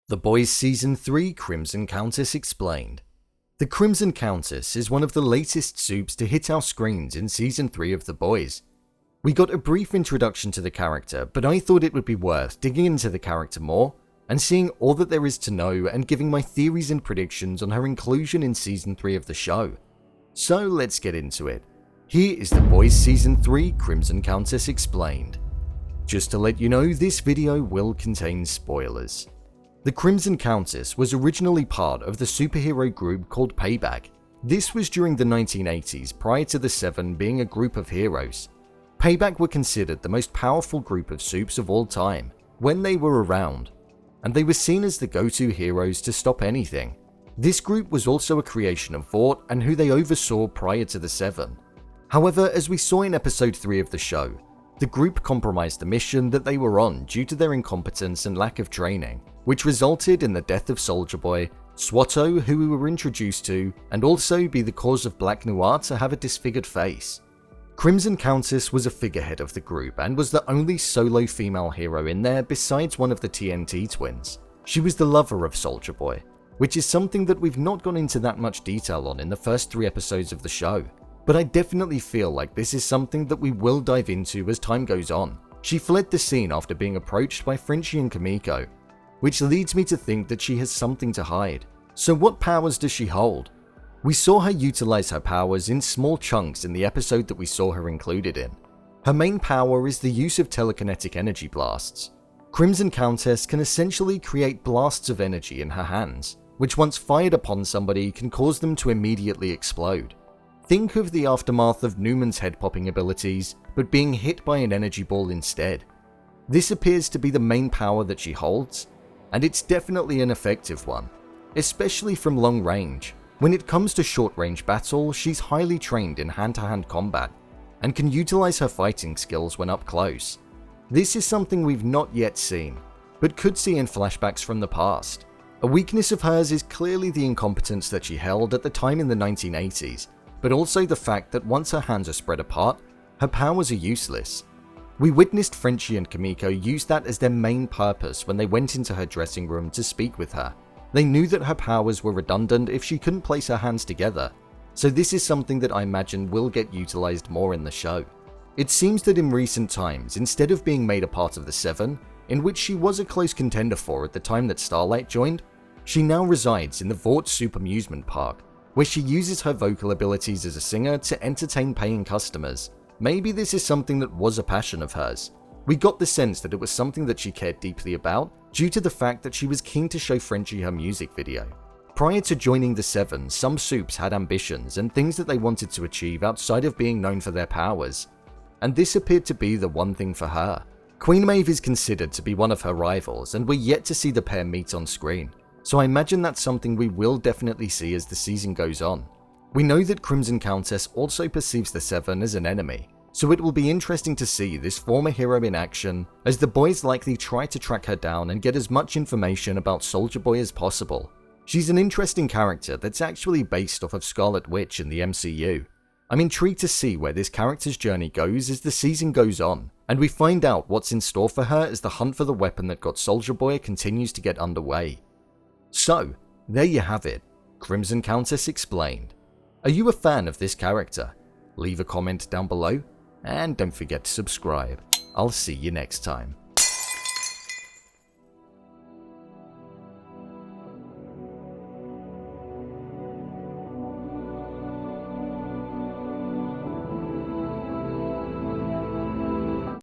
The Boys Season 3 Crimson Countess Explained. The Crimson Countess is one of the latest soups to hit our screens in Season 3 of The Boys. We got a brief introduction to the character, but I thought it would be worth digging into the character more and seeing all that there is to know and giving my theories and predictions on her inclusion in Season 3 of the show. So let's get into it. Here is The Boys Season 3 Crimson Countess Explained. Just to let you know, this video will contain spoilers. The Crimson Countess was originally part of the superhero group called Payback. This was during the 1980s, prior to the Seven being a group of heroes. Payback were considered the most powerful group of supes of all time when they were around, and they were seen as the go-to heroes to stop anything. This group was also a creation of Vought and who they oversaw prior to the Seven. However, as we saw in episode 3 of the show, the group compromised the mission that they were on due to their incompetence and lack of training, which resulted in the death of Soldier Boy, Swatto, who we were introduced to, and also be the cause of Black Noir to have a disfigured face. Crimson Countess was a figurehead of the group and was the only solo female hero in there besides one of the TNT twins. She was the lover of Soldier Boy, which is something that we've not gone into that much detail on in the first 3 episodes of the show, but I definitely feel like this is something that we will dive into as time goes on. She fled the scene after being approached by Frenchie and Kimiko, which leads me to think that she has something to hide. So what powers does she hold? We saw her utilize her powers in small chunks in the episode that we saw her included in. Her main power is the use of telekinetic energy blasts. Crimson Countess can essentially create blasts of energy in her hands, which once fired upon somebody can cause them to immediately explode. Think of the aftermath of Newman's head-popping abilities, but being hit by an energy ball instead. This appears to be the main power that she holds, and it's definitely an effective one, especially from long range. When it comes to short-range battle, she's highly trained in hand-to-hand combat, and can utilize her fighting skills when up close. This is something we've not yet seen, but could see in flashbacks from the past. A weakness of hers is clearly the incompetence that she held at the time in the 1980s, but also the fact that once her hands are spread apart, her powers are useless. We witnessed Frenchie and Kimiko use that as their main purpose when they went into her dressing room to speak with her. They knew that her powers were redundant if she couldn't place her hands together, so this is something that I imagine will get utilized more in the show. It seems that in recent times, instead of being made a part of the Seven, in which she was a close contender for at the time that Starlight joined, she now resides in the Vought Soup Amusement Park, where she uses her vocal abilities as a singer to entertain paying customers. Maybe this is something that was a passion of hers. We got the sense that it was something that she cared deeply about due to the fact that she was keen to show Frenchie her music video. Prior to joining the Seven, some soups had ambitions and things that they wanted to achieve outside of being known for their powers, and this appeared to be the one thing for her. Queen Maeve is considered to be one of her rivals, and we're yet to see the pair meet on screen, so I imagine that's something we will definitely see as the season goes on. We know that Crimson Countess also perceives the Seven as an enemy, so it will be interesting to see this former hero in action, as the boys likely try to track her down and get as much information about Soldier Boy as possible. She's an interesting character that's actually based off of Scarlet Witch in the MCU. I'm intrigued to see where this character's journey goes as the season goes on, and we find out what's in store for her as the hunt for the weapon that got Soldier Boy continues to get underway. So, there you have it, Crimson Countess Explained. Are you a fan of this character? Leave a comment down below, and don't forget to subscribe. I'll see you next time.